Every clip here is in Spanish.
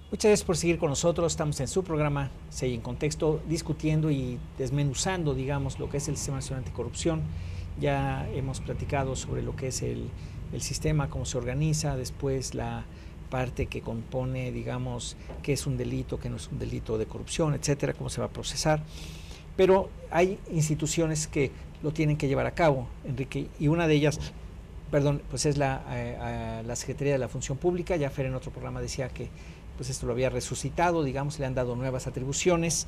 Muchas gracias por seguir con nosotros. Estamos en su programa SEI en Contexto, discutiendo y desmenuzando, digamos, lo que es el Sistema Nacional Anticorrupción. Ya hemos platicado sobre lo que es el sistema, cómo se organiza, después la parte que compone, digamos, qué es un delito, qué no es un delito de corrupción, etcétera, cómo se va a procesar. Pero hay instituciones que lo tienen que llevar a cabo, Enrique, y una de ellas, pues es la Secretaría de la Función Pública. Ya Fer en otro programa decía que pues esto lo había resucitado, digamos, le han dado nuevas atribuciones.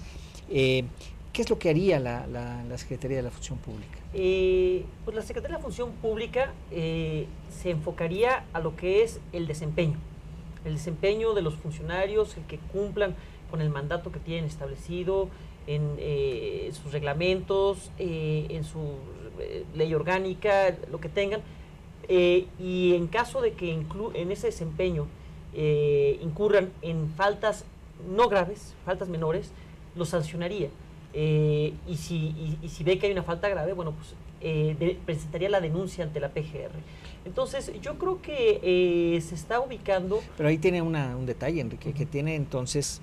¿Qué es lo que haría la Secretaría de la Función Pública? Pues la Secretaría de la Función Pública se enfocaría a lo que es el desempeño de los funcionarios, el que cumplan con el mandato que tienen establecido en sus reglamentos, en su ley orgánica, lo que tengan, y en caso de que en ese desempeño incurran en faltas no graves, faltas menores, lo sancionaría. Y si ve que hay una falta grave, bueno, pues presentaría la denuncia ante la PGR. Entonces, yo creo que se está ubicando... Pero ahí tiene un detalle, Enrique, que tiene entonces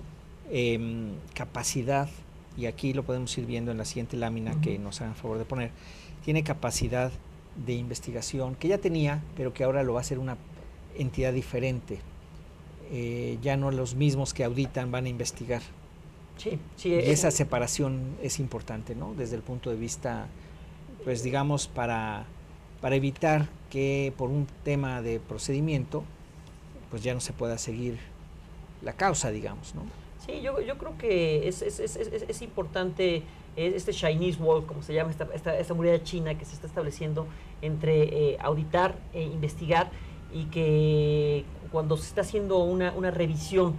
capacidad, y aquí lo podemos ir viendo en la siguiente lámina que nos hagan favor de poner, tiene capacidad de investigación que ya tenía, pero que ahora lo va a hacer una entidad diferente. Ya no los mismos que auditan van a investigar. Sí, y esa separación es importante, ¿no? Desde el punto de vista, pues digamos, para evitar que por un tema de procedimiento, pues ya no se pueda seguir la causa, digamos, ¿no? Sí, yo creo que es importante este Chinese Wall, como se llama, esta muralla china que se está estableciendo entre auditar e investigar, y que cuando se está haciendo una revisión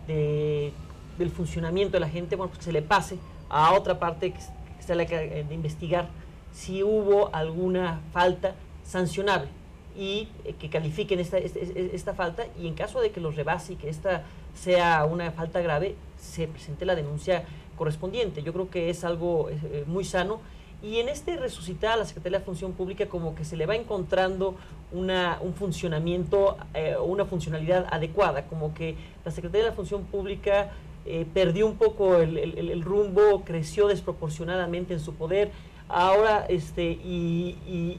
del funcionamiento de la gente, bueno, pues se le pase a otra parte que está la de investigar si hubo alguna falta sancionable y que califiquen esta falta, y en caso de que los rebase y que esta sea una falta grave, se presente la denuncia correspondiente. Yo creo que es algo muy sano, y en este resucitar a la Secretaría de la Función Pública como que se le va encontrando un funcionamiento, una funcionalidad adecuada, como que la Secretaría de la Función Pública perdió un poco el rumbo, creció desproporcionadamente en su poder, ahora y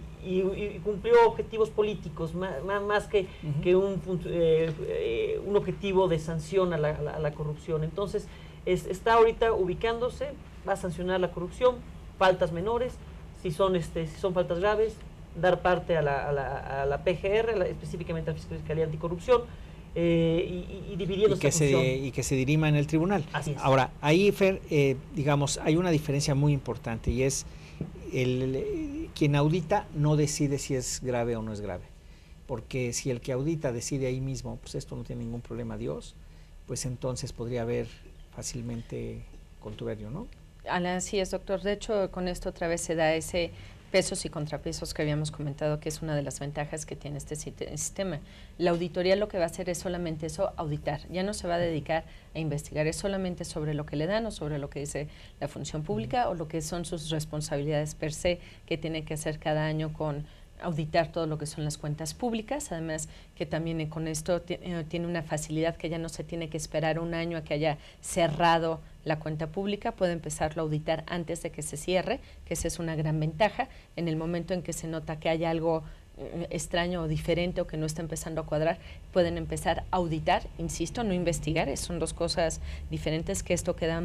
cumplió objetivos políticos más que un objetivo de sanción a la corrupción. Entonces está ahorita ubicándose, va a sancionar la corrupción, faltas menores, si son faltas graves, dar parte a la PGR, específicamente a la Fiscalía Anticorrupción, y dividiendo esta función. Y que se dirima en el tribunal. Así es. Ahora, ahí, Fer, digamos, hay una diferencia muy importante, y es quien audita no decide si es grave o no es grave, porque si el que audita decide ahí mismo, pues esto no tiene ningún problema, Dios, pues entonces podría haber fácilmente contubernio, ¿no? Así es, doctor. De hecho, con esto otra vez se da ese pesos y contrapesos que habíamos comentado, que es una de las ventajas que tiene este sistema. La auditoría lo que va a hacer es solamente eso, auditar. Ya no se va a dedicar a investigar, es solamente sobre lo que le dan o sobre lo que dice la función pública o lo que son sus responsabilidades per se que tiene que hacer cada año con auditar todo lo que son las cuentas públicas, además que también con esto tiene una facilidad que ya no se tiene que esperar un año a que haya cerrado la cuenta pública, puede empezarlo a auditar antes de que se cierre, que esa es una gran ventaja. En el momento en que se nota que hay algo extraño o diferente o que no está empezando a cuadrar, pueden empezar a auditar, insisto, no investigar, son dos cosas diferentes, que esto queda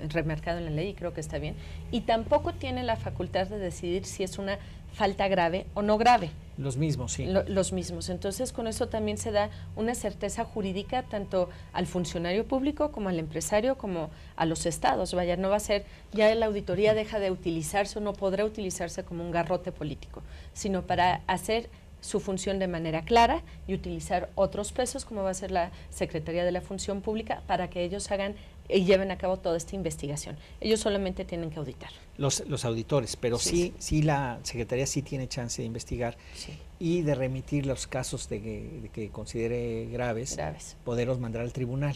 remarcado en la ley y creo que está bien. Y tampoco tiene la facultad de decidir si es una falta grave o no grave. Los mismos, sí. Los mismos. Entonces, con eso también se da una certeza jurídica tanto al funcionario público como al empresario como a los estados. Vaya, no va a ser, ya la auditoría deja de utilizarse o no podrá utilizarse como un garrote político, sino para hacer su función de manera clara y utilizar otros pesos, como va a ser la Secretaría de la Función Pública, para que ellos hagan y lleven a cabo toda esta investigación. Ellos solamente tienen que auditar. Los auditores, pero sí la Secretaría sí tiene chance de investigar y de remitir los casos de que considere graves, poderlos mandar al tribunal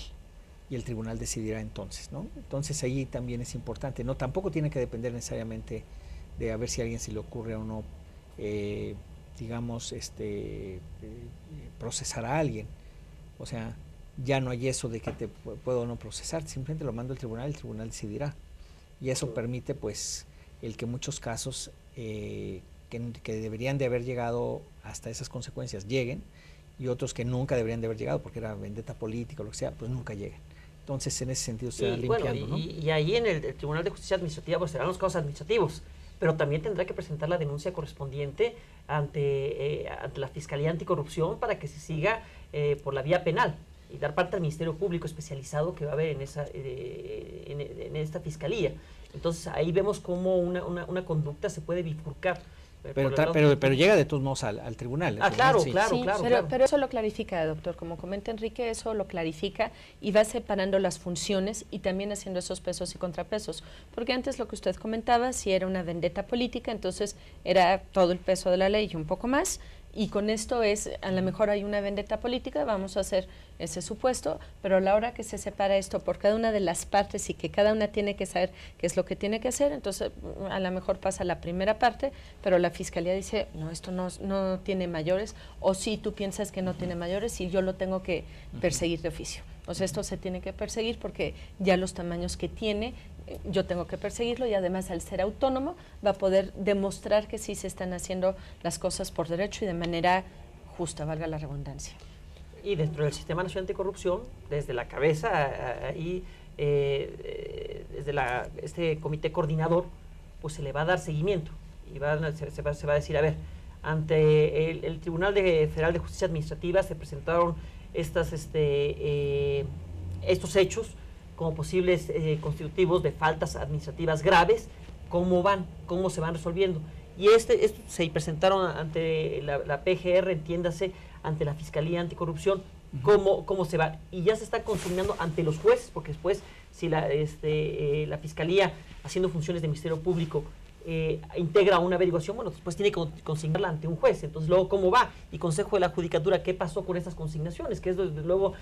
y el tribunal decidirá entonces, ¿no? Entonces ahí también es importante, no, tampoco tiene que depender necesariamente de a ver si a alguien se le ocurre o no, digamos, procesar a alguien. O sea, ya no hay eso de que te puedo o no procesar, simplemente lo mando al tribunal, el tribunal decidirá. Y eso permite pues el que muchos casos que deberían de haber llegado hasta esas consecuencias lleguen, y otros que nunca deberían de haber llegado porque era vendetta política o lo que sea, pues nunca lleguen. Entonces en ese sentido se va limpiando, ¿no? Y ahí en el Tribunal de Justicia Administrativa pues serán los casos administrativos, pero también tendrá que presentar la denuncia correspondiente ante la Fiscalía Anticorrupción para que se siga por la vía penal y dar parte al Ministerio Público especializado que va a haber en esta fiscalía. Entonces ahí vemos cómo una conducta se puede bifurcar. Pero llega de todos modos al tribunal. Claro, sí. claro. Pero eso lo clarifica, doctor. Como comenta Enrique, eso lo clarifica y va separando las funciones y también haciendo esos pesos y contrapesos. Porque antes lo que usted comentaba, si era una vendetta política, entonces era todo el peso de la ley y un poco más. Y con esto a lo mejor hay una vendetta política, vamos a hacer ese supuesto, pero a la hora que se separa esto por cada una de las partes y que cada una tiene que saber qué es lo que tiene que hacer, entonces a lo mejor pasa la primera parte, pero la Fiscalía dice, no, esto no tiene mayores, o sí, tú piensas que no tiene mayores y yo lo tengo que perseguir de oficio. O sea, esto se tiene que perseguir porque ya los tamaños que tiene, yo tengo que perseguirlo, y además al ser autónomo va a poder demostrar que sí se están haciendo las cosas por derecho y de manera justa, valga la redundancia. Y dentro del Sistema Nacional Anticorrupción, desde la cabeza, ahí, desde este comité coordinador, pues se le va a dar seguimiento y se va a decir, a ver, ante el Tribunal Federal de Justicia Administrativa se presentaron estos hechos como posibles constitutivos de faltas administrativas graves, cómo se van resolviendo. Y estos se presentaron ante la PGR, entiéndase, ante la Fiscalía Anticorrupción, cómo se va. Y ya se está consignando ante los jueces, porque después, si la Fiscalía, haciendo funciones de Ministerio Público, integra una averiguación, bueno, después tiene que consignarla ante un juez. Entonces, luego, ¿cómo va? Y Consejo de la Judicatura, ¿qué pasó con esas consignaciones? Que es luego,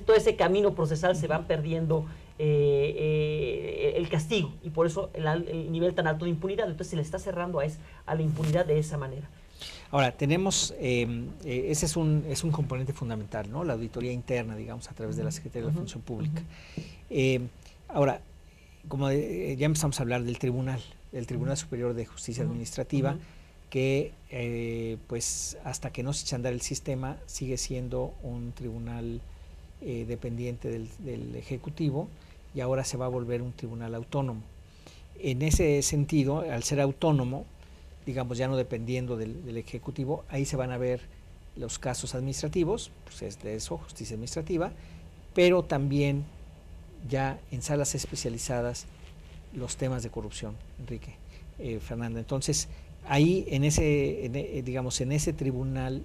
todo ese camino procesal se van perdiendo el castigo, y por eso el nivel tan alto de impunidad. Entonces, se le está cerrando a la impunidad de esa manera. Ahora, tenemos, ese es un componente fundamental, ¿no? La auditoría interna, digamos, a través de la Secretaría de la Función Pública. Ahora, como ya empezamos a hablar del Tribunal Superior de Justicia Administrativa, que pues hasta que no se eche a andar el sistema, sigue siendo un tribunal dependiente del Ejecutivo, y ahora se va a volver un tribunal autónomo. En ese sentido, al ser autónomo, digamos, ya no dependiendo del Ejecutivo, ahí se van a ver los casos administrativos, pues es de eso, justicia administrativa, pero también ya en salas especializadas los temas de corrupción, Enrique, Fernanda. Entonces, ahí en ese tribunal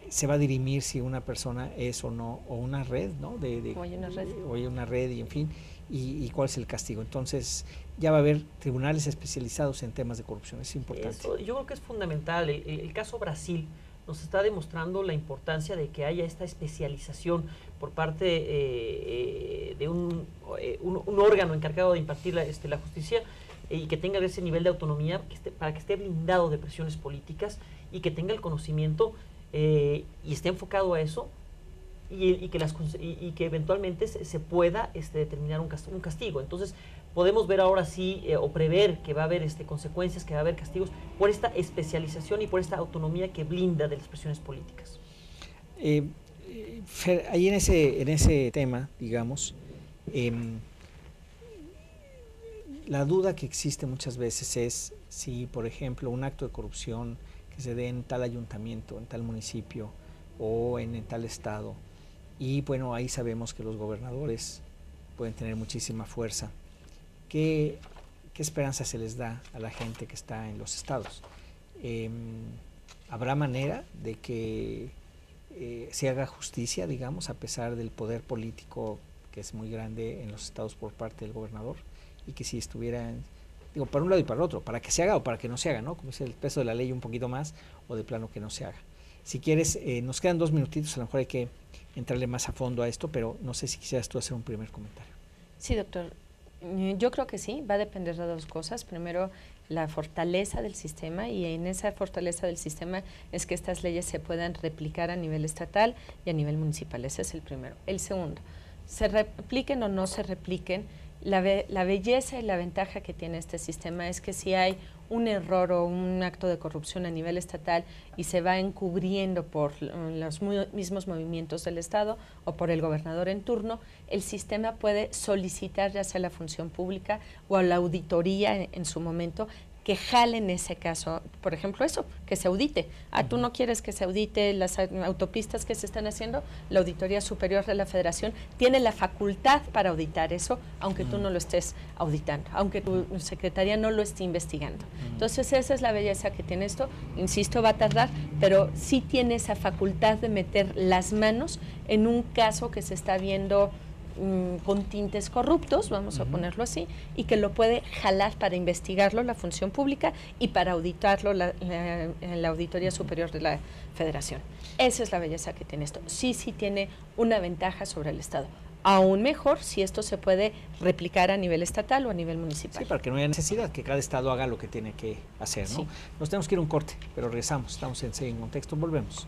se va a dirimir si una persona es o no, o una red, ¿no? O hay una red. O hay una red, y en fin, y cuál es el castigo. Entonces, ya va a haber tribunales especializados en temas de corrupción. Es importante. Yo creo que es fundamental. El caso Brasil nos está demostrando la importancia de que haya esta especialización por parte de un órgano encargado de impartir la justicia, y que tenga ese nivel de autonomía para que esté blindado de presiones políticas y que tenga el conocimiento y esté enfocado a eso, y que eventualmente se pueda determinar un castigo. Entonces, podemos ver ahora sí, o prever que va a haber consecuencias, que va a haber castigos por esta especialización y por esta autonomía que blinda de las presiones políticas. Ahí en ese tema, digamos, la duda que existe muchas veces es si, por ejemplo, un acto de corrupción que se dé en tal ayuntamiento, en tal municipio o en tal estado, y bueno, ahí sabemos que los gobernadores pueden tener muchísima fuerza. ¿Qué esperanza se les da a la gente que está en los estados? ¿Habrá manera de que se haga justicia, digamos, a pesar del poder político que es muy grande en los estados por parte del gobernador? Y que si estuviera, digo, para un lado y para el otro, para que se haga o para que no se haga, ¿no? Como es el peso de la ley un poquito más, o de plano que no se haga. Si quieres, nos quedan 2 minutitos, a lo mejor hay que entrarle más a fondo a esto, pero no sé si quisieras tú hacer un primer comentario. Sí, doctor. Yo creo que sí, va a depender de dos cosas. Primero, la fortaleza del sistema, y en esa fortaleza del sistema es que estas leyes se puedan replicar a nivel estatal y a nivel municipal. Ese es el primero. El segundo, se repliquen o no se repliquen, la belleza y la ventaja que tiene este sistema es que si hay un error o un acto de corrupción a nivel estatal y se va encubriendo por los mismos movimientos del Estado o por el gobernador en turno, el sistema puede solicitar ya sea a la función pública o a la auditoría en su momento que jale en ese caso, por ejemplo, eso, que se audite. Tú no quieres que se audite las autopistas que se están haciendo, la Auditoría Superior de la Federación tiene la facultad para auditar eso, aunque tú no lo estés auditando, aunque tu secretaría no lo esté investigando. Entonces, esa es la belleza que tiene esto. Insisto, va a tardar, pero sí tiene esa facultad de meter las manos en un caso que se está viendo con tintes corruptos, vamos a ponerlo así, y que lo puede jalar para investigarlo la función pública y para auditarlo la Auditoría Superior de la Federación. Esa es la belleza que tiene esto. Sí tiene una ventaja sobre el Estado. Aún mejor si esto se puede replicar a nivel estatal o a nivel municipal. Sí, para que no haya necesidad, que cada estado haga lo que tiene que hacer, ¿no? Sí. Nos tenemos que ir a un corte, pero regresamos. Estamos en Contexto, volvemos.